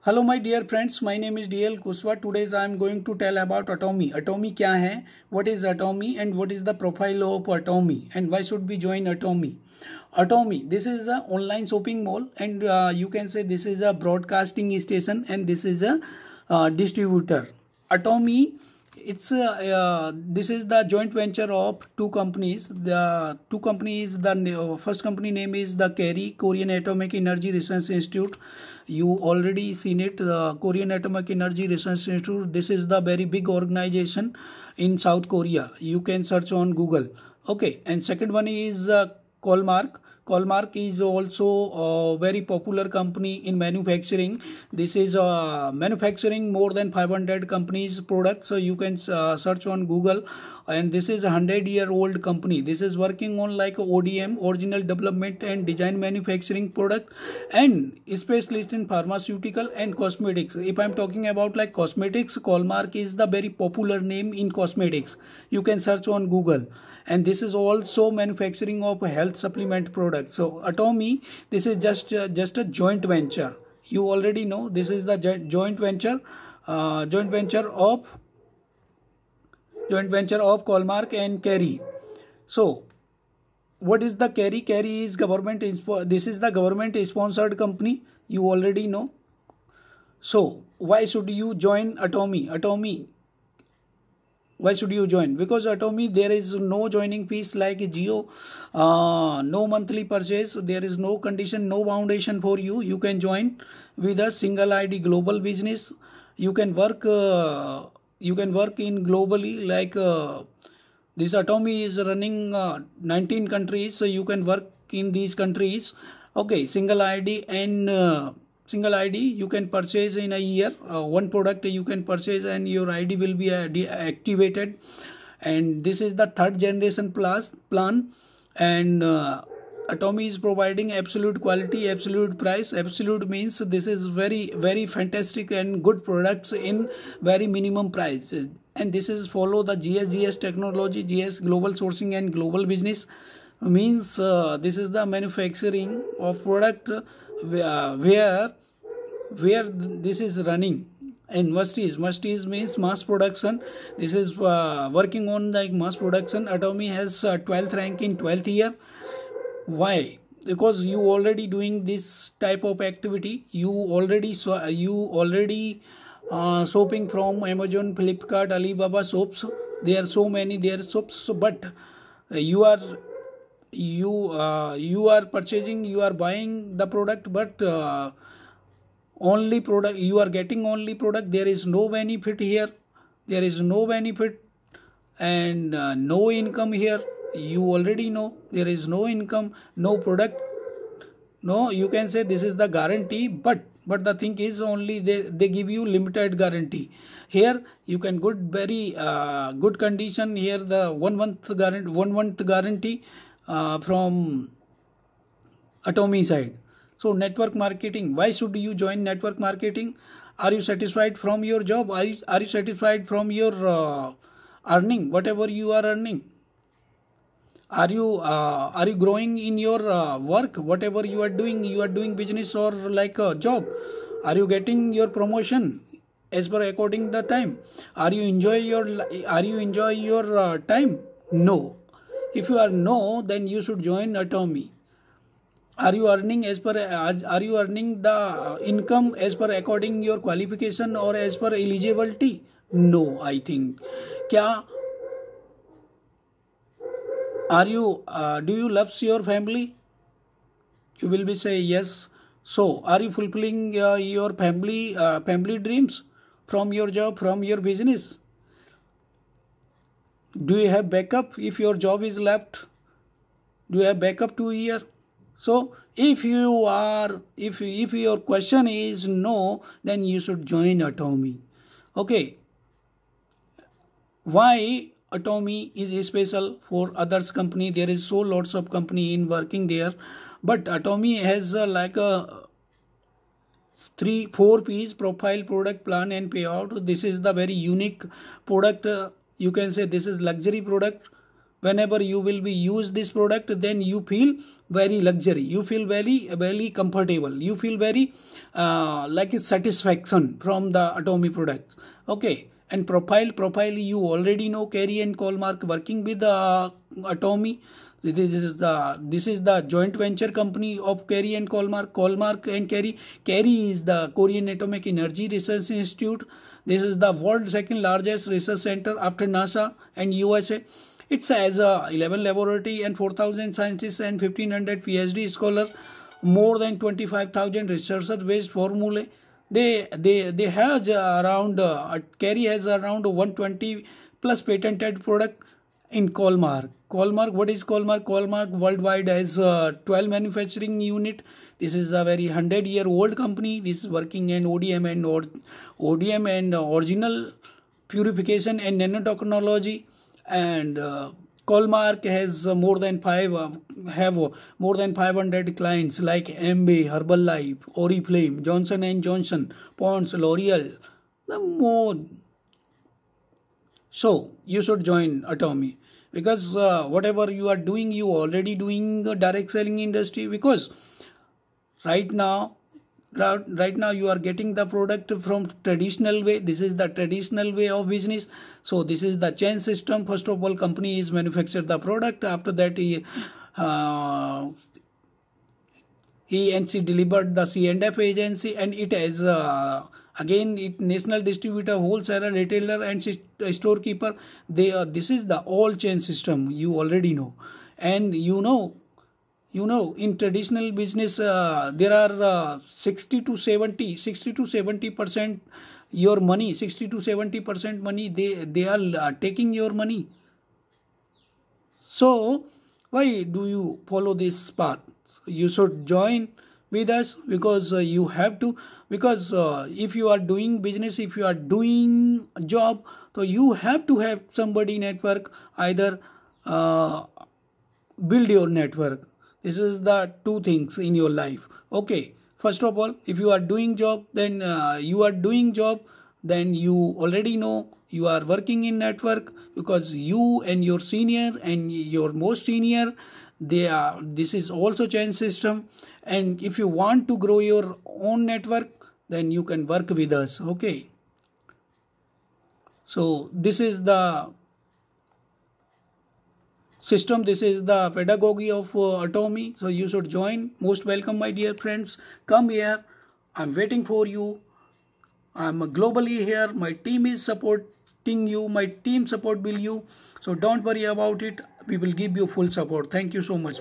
Hello my dear friends, my name is DL Kuswa. Today I am going to tell about Atomy. Atomy क्या है? What is Atomy and what is the profile of Atomy and why should we join Atomy? Atomy, this is a online shopping mall and you can say this is a broadcasting station and this is a distributor. Atomy, this is the joint venture of two companies. The two companies, the first company name is the KARI, Korean Atomic Energy Research Institute. You already seen it, the Korean Atomic Energy Research Institute. This is the very big organization in South Korea. You can search on Google. Okay, and second one is Kolmark. Kolmark is also a very popular company in manufacturing. This is manufacturing more than 500 companies products. So you can search on Google. And this is a 100-year-old company. This is working on like ODM, original development and design manufacturing product, and specialist in pharmaceutical and cosmetics. If I'm talking about like cosmetics, Kolmark is the very popular name in cosmetics. You can search on Google. And this is also manufacturing of health supplement products. So Atomy, this is just a joint venture. You already know this is the joint venture of Kolmark and KARI. So what is the KARI? KARI is government. This is the government sponsored company. You already know. So why should you join Atomy? Why should you join? Because Atomy, there is no joining fees like Jio, no monthly purchase, there is no condition, no foundation for you. You can join with a single ID global business. You can work in globally like this Atomy is running 19 countries, so you can work in these countries. Okay, single ID and single ID you can purchase in a year. One product you can purchase and your ID will be deactivated. And this is the third generation plan. And Atomy is providing absolute quality, absolute price. Absolute means this is very, very fantastic and good products in very minimum price. And this is follow the GS technology, GS global sourcing and global business. Means this is the manufacturing of product where this is running. And must is means mass production. This is working on like mass production. Atomy has 12th rank in 12th year. Why? Because you already doing this type of activity. You already shopping from Amazon, Flipkart, Alibaba shops. There are so many shops. So, but you are purchasing, you are buying the product, but only product you are getting, only product. There is no benefit here. There is no benefit and no income here. You already know there is no income, no product. No, you can say this is the guarantee, but the thing is only they give you limited guarantee. Here you can get very good condition. Here the 1 month guarantee from Atomy side. So network marketing. Why should you join network marketing? Are you satisfied from your job? Are you satisfied from your earning, whatever you are earning? Are you growing in your work, whatever you are doing business or like a job? Are you getting your promotion as per according the time? Are you enjoy your time? No. If you are no, then you should join Atomy. Are you earning the income as per according your qualification or as per eligibility? No, I think. Do you love your family? You will be say yes. So are you fulfilling your family dreams from your job, from your business? Do you have backup if your job is left? Do you have backup 2 years? So if your question is no, then you should join Atomy. Okay. Why Atomy is special for others company? There is so lots of company in working there, but Atomy has like a 3-4 piece profile, product, plan and payout. This is the very unique product. You can say this is luxury product. Whenever you will be use this product, then you feel very luxury, you feel very comfortable, you feel very like a satisfaction from the Atomy products. Okay, and profile you already know, Carey and Colmark working with Atomy. This is the joint venture company of Carey and Colmark and Carey. Carey is the Korean Atomic Energy Research Institute. This is the world's second largest research center after NASA and USA. It has 11 laboratory and 4,000 scientists and 1,500 PhD scholars, more than 25,000 researcher-based formulae. They have around Carey has around 120 plus patented product in Colmark. What is Colmark? Colmark worldwide has 12 manufacturing unit. This is a very 100-year-old company. This is working in ODM and original purification and nanotechnology. And Colmark has more than 500 clients like Amway, Herbalife, Oriflame, Johnson & Johnson, Ponds, L'Oreal, the more. So you should join Atomy, because whatever you are doing, you already doing the direct selling industry, because right now you are getting the product from traditional way. This is the traditional way of business. So this is the chain system. First of all, company is manufacture the product. After that, he and she delivered the C&F agency, and it has again it national distributor, wholesaler, retailer, and storekeeper. This is the all chain system, you already know. And you know in traditional business there are 60 to 70% your money, 60 to 70% money they are taking your money. So why do you follow this path? You should join with us, because you have to, because if you are doing business, if you are doing job, so you have to have somebody network, either build your network. This is the two things in your life. Okay, first of all, if you are doing job, then you already know you are working in network, because you and your senior and your most senior, this is also chain system. And if you want to grow your own network, then you can work with us. Okay, so this is the system, this is the pedagogy of Atomy. So you should join. Most welcome, my dear friends. Come here, I'm waiting for you. I'm globally here. My team is supporting you. My team support will you. So don't worry about it. We will give you full support. Thank you so much.